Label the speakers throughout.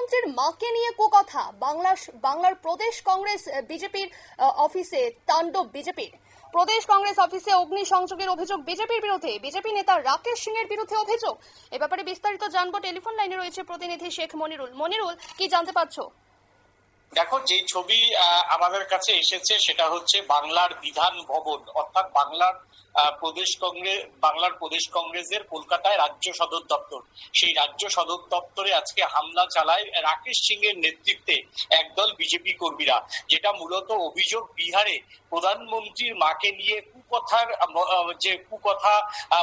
Speaker 1: প্রধানমন্ত্রীর মাকে নিয়ে কুকথা, বাংলার প্রদেশ কংগ্রেস বিজেপির অফিসে তাণ্ডব বিজেপির। প্রদেশ কংগ্রেস অফিসে অগ্নিসংযোগের অভিযোগ বিজেপির বিরুদ্ধে, বিজেপি নেতা রাকেশ সিং এর বিরুদ্ধে অভিযোগ। এ ব্যাপারে বিস্তারিত জানবো, টেলিফোন লাইনে রয়েছে প্রতিনিধি শেখ মনিরুল। মনিরুল, কি জানতে পারছো?
Speaker 2: দেখো, যে ছবি আমাদের কাছে এসেছে সেটা হচ্ছে বাংলার বিধান ভবন, অর্থাৎ বাংলার প্রদেশ কংগ্রেসের কলকাতায় রাজ্য সদর দপ্তর। সেই রাজ্য সদর দপ্তরে আজকে হামলা চালায় রাকেশ সিং এর নেতৃত্বে একদল বিজেপি কর্মীরা, যেটা মূলত অভিযোগ বিহারে প্রধানমন্ত্রীর মাকে নিয়ে কুকথা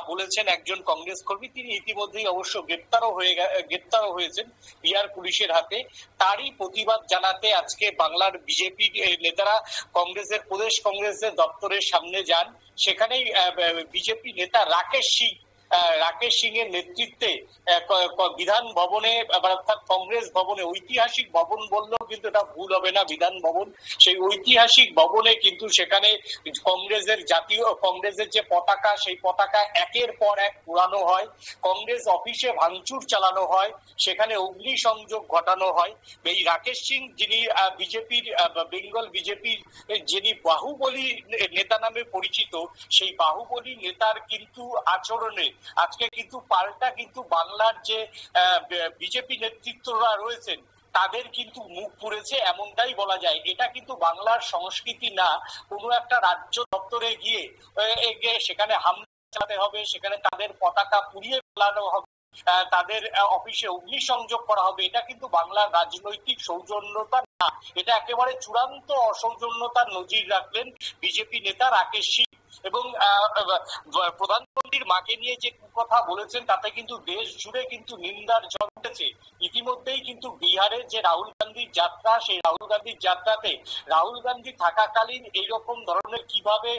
Speaker 2: বলেছেন একজন কংগ্রেস কর্মী। তিনি ইতিমধ্যেই অবশ্য গ্রেপ্তারও হয়েছেন বিহার পুলিশের হাতে। তারই প্রতিবাদ জানাতে আজকে বাংলার বিজেপি নেতারা প্রদেশ কংগ্রেসের দপ্তরের সামনে যান। সেখানেই বিজেপি নেতা রাকেশ সিং এর নেতৃত্বে বিধান ভবনে, অর্থাৎ কংগ্রেস ভবনে, ঐতিহাসিক ভবন বললেও কিন্তু এটা ভুল হবে না, বিধান ভবন, সেই ঐতিহাসিক ভবনে কিন্তু সেখানে কংগ্রেসের যে পতাকা, সেই পতাকা একের পর এক পোড়ানো হয়, কংগ্রেস অফিসে ভাঙচুর চালানো হয়, সেখানে অগ্নিসংযোগ ঘটানো হয়। এই রাকেশ সিং, যিনি বেঙ্গল বিজেপির যিনি বাহুবলী নেতা নামে পরিচিত, সেই বাহুবলী নেতার কিন্তু আচরণে আজকে কিন্তু পাল্টা কিন্তু বাংলার যে বিজেপি নেতৃত্বরা রয়েছেন তাদের কিন্তু মুখ পুড়েছে, এমনটাই বলা যায়। এটা কিন্তু বাংলার সংস্কৃতি না। কোনো একটা রাজ্য দপ্তরে গিয়ে সেখানে হামলা চালাতে হবে, সেখানে তাদের পতাকা পুড়িয়ে ফেলানো হবে, তাদের অফিসে অগ্নিসংযোগ করা হবে। এটা কিন্তু বাংলার রাজনৈতিক সৌজন্যতা না, এটা একেবারে চূড়ান্ত অসৌজন্যতার নজির রাখলেন বিজেপি নেতা রাকেশ সিং। এবং প্রধানমন্ত্রীর মাকে নিয়ে যে কথা বলেছেন তাতে কিন্তু দেশ জুড়ে কিন্তু নিন্দার ঝড় উঠেছে। ইতিমধ্যেই কিন্তু বিহারে যে রাহুল গান্ধীর যাত্রা, সেই রাহুল গান্ধীর যাত্রাতে রাহুল গান্ধী থাকাকালীন এইরকম ধরনের কিভাবে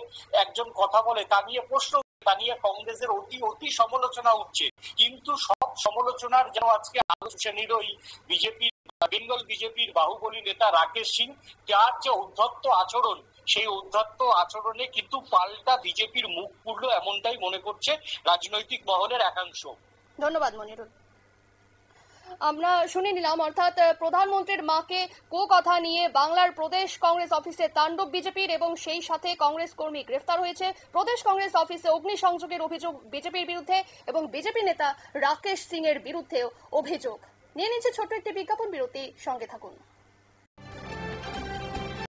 Speaker 2: একজন কথা বলে তা নিয়ে প্রশ্ন, তা নিয়ে কংগ্রেসের অতি সমালোচনা উঠছে। কিন্তু সব সমালোচনার যেন আজকে আলোচনীর ওই বেঙ্গল বিজেপির বাহুবলী নেতা রাকেশ সিং, তার যে উদ্ধত্ত আচরণ, সেই উদ্ধত্ত আচরণে কিন্তু পাল্টা বিজেপির মুখ পুড়ল, এমনটাই মনে করছে রাজনৈতিক মহলের একাংশ।
Speaker 1: ধন্যবাদ মনিরুল। আমরা শুনে নিলাম, অর্থাৎ প্রধানমন্ত্রীর মাকে কুকথা নিয়ে বাংলার প্রদেশ কংগ্রেস অফিসে তাণ্ডব বিজেপির, এবং সেই সাথে কংগ্রেস কর্মী গ্রেফতার হয়েছে। প্রদেশ কংগ্রেস অফিসে অগ্নিসংযোগের অভিযোগ বিজেপির বিরুদ্ধে এবং বিজেপি নেতা রাকেশ সিং এর বিরুদ্ধেও অভিযোগ। নিয়ে নিচ্ছে ছোট্ট একটি বিজ্ঞাপন বিরতি, সঙ্গে থাকুন।